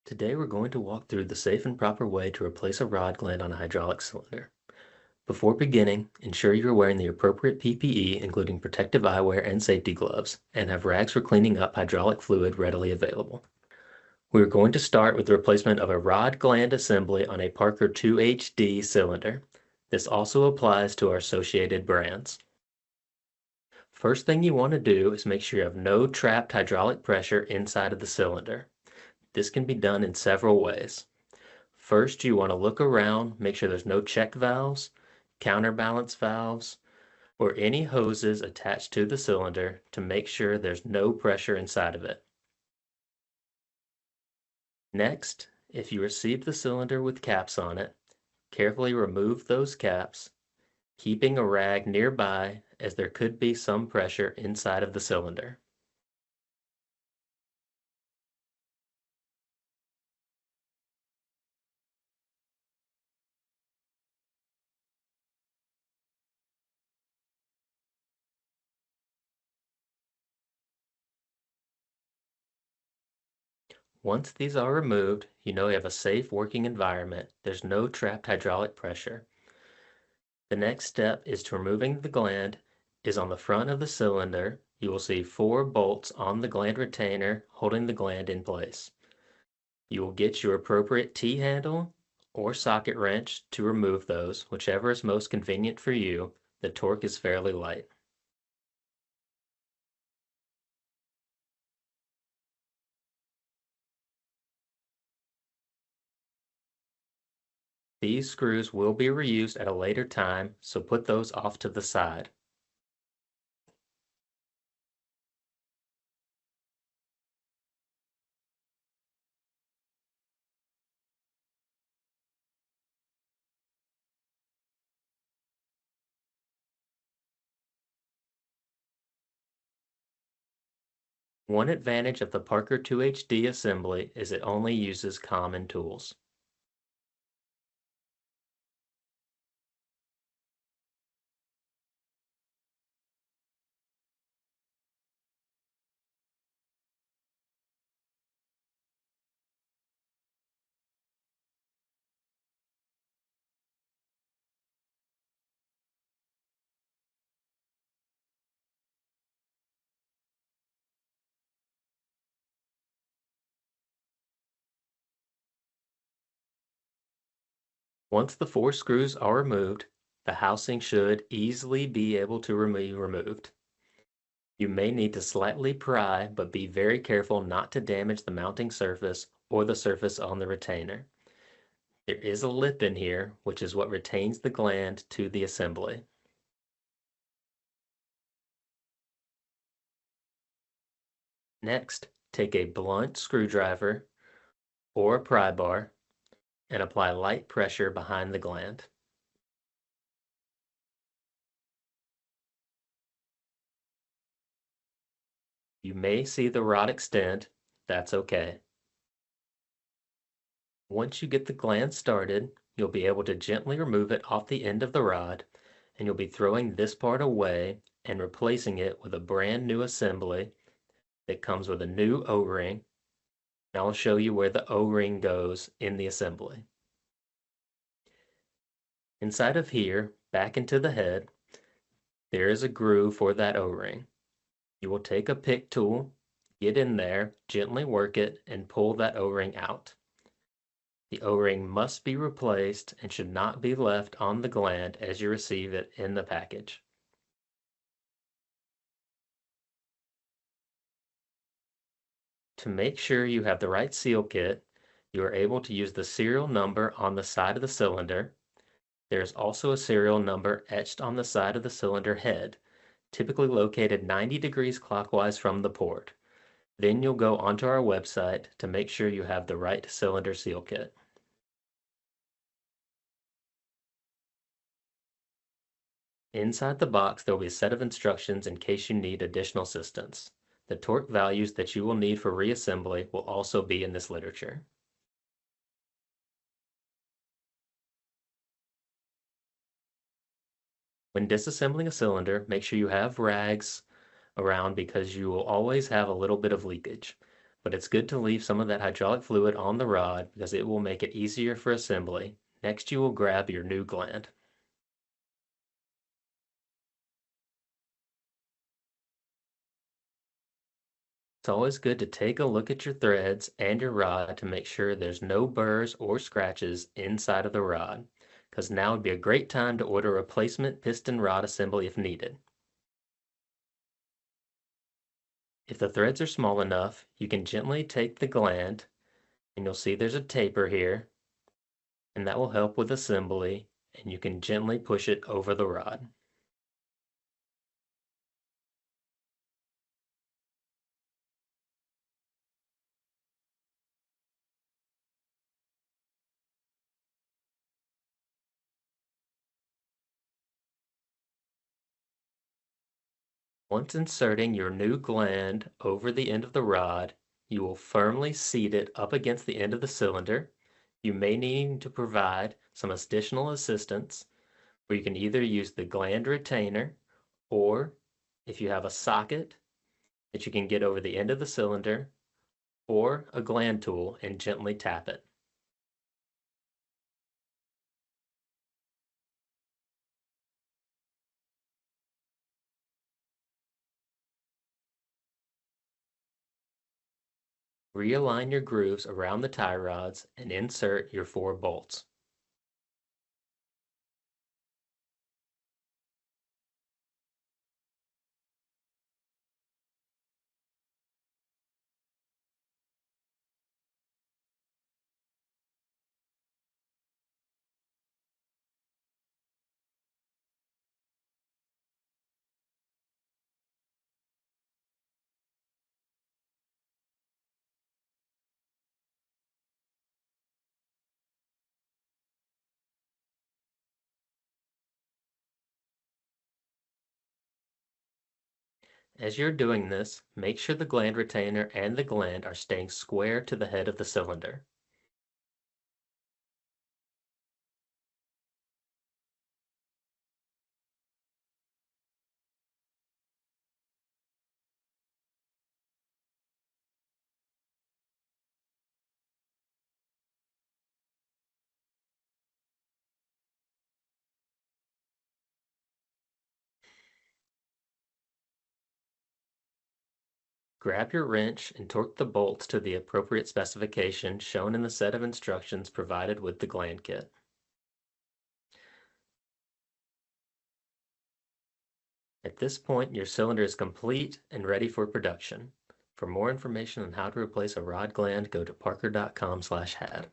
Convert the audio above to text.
Today we're going to walk through the safe and proper way to replace a rod gland on a hydraulic cylinder. Before beginning, ensure you're wearing the appropriate PPE, including protective eyewear and safety gloves, and have rags for cleaning up hydraulic fluid readily available. We're going to start with the replacement of a rod gland assembly on a Parker 2HD cylinder. This also applies to our associated brands. First thing you want to do is make sure you have no trapped hydraulic pressure inside of the cylinder. This can be done in several ways. First, you want to look around, make sure there's no check valves, counterbalance valves, or any hoses attached to the cylinder to make sure there's no pressure inside of it. Next, if you received the cylinder with caps on it, carefully remove those caps, keeping a rag nearby as there could be some pressure inside of the cylinder. Once these are removed, you know you have a safe working environment. There's no trapped hydraulic pressure. The next step is to removing the gland is on the front of the cylinder. You will see 4 bolts on the gland retainer holding the gland in place. You will get your appropriate T-handle or socket wrench to remove those, whichever is most convenient for you. The torque is fairly light. These screws will be reused at a later time, so put those off to the side. One advantage of the Parker 2HD assembly is it only uses common tools. Once the 4 screws are removed, the housing should easily be able to be removed. You may need to slightly pry, but be very careful not to damage the mounting surface or the surface on the retainer. There is a lip in here, which is what retains the gland to the assembly. Next, take a blunt screwdriver or a pry bar and apply light pressure behind the gland. You may see the rod extend. That's okay. Once you get the gland started, you'll be able to gently remove it off the end of the rod, and you'll be throwing this part away and replacing it with a brand new assembly that comes with a new O-ring. And I'll show you where the O-ring goes in the assembly. Inside of here, back into the head, there is a groove for that O-ring. You will take a pick tool, get in there, gently work it, and pull that O-ring out. The O-ring must be replaced and should not be left on the gland as you receive it in the package. To make sure you have the right seal kit, you are able to use the serial number on the side of the cylinder. There is also a serial number etched on the side of the cylinder head, typically located 90 degrees clockwise from the port. Then you'll go onto our website to make sure you have the right cylinder seal kit. Inside the box, there will be a set of instructions in case you need additional assistance. The torque values that you will need for reassembly will also be in this literature. When disassembling a cylinder, make sure you have rags around because you will always have a little bit of leakage. but it's good to leave some of that hydraulic fluid on the rod because it will make it easier for assembly. Next, you will grab your new gland. It's always good to take a look at your threads and your rod to make sure there's no burrs or scratches inside of the rod, because now would be a great time to order a replacement piston rod assembly if needed. If the threads are small enough, you can gently take the gland, and you'll see there's a taper here, and that will help with assembly, and you can gently push it over the rod. Once inserting your new gland over the end of the rod, you will firmly seat it up against the end of the cylinder. You may need to provide some additional assistance, where you can either use the gland retainer, or if you have a socket that you can get over the end of the cylinder, or a gland tool and gently tap it. Realign your grooves around the tie rods and insert your 4 bolts. As you're doing this, make sure the gland retainer and the gland are staying square to the head of the cylinder. Grab your wrench and torque the bolts to the appropriate specification shown in the set of instructions provided with the gland kit. At this point, your cylinder is complete and ready for production. For more information on how to replace a rod gland, go to parker.com/had.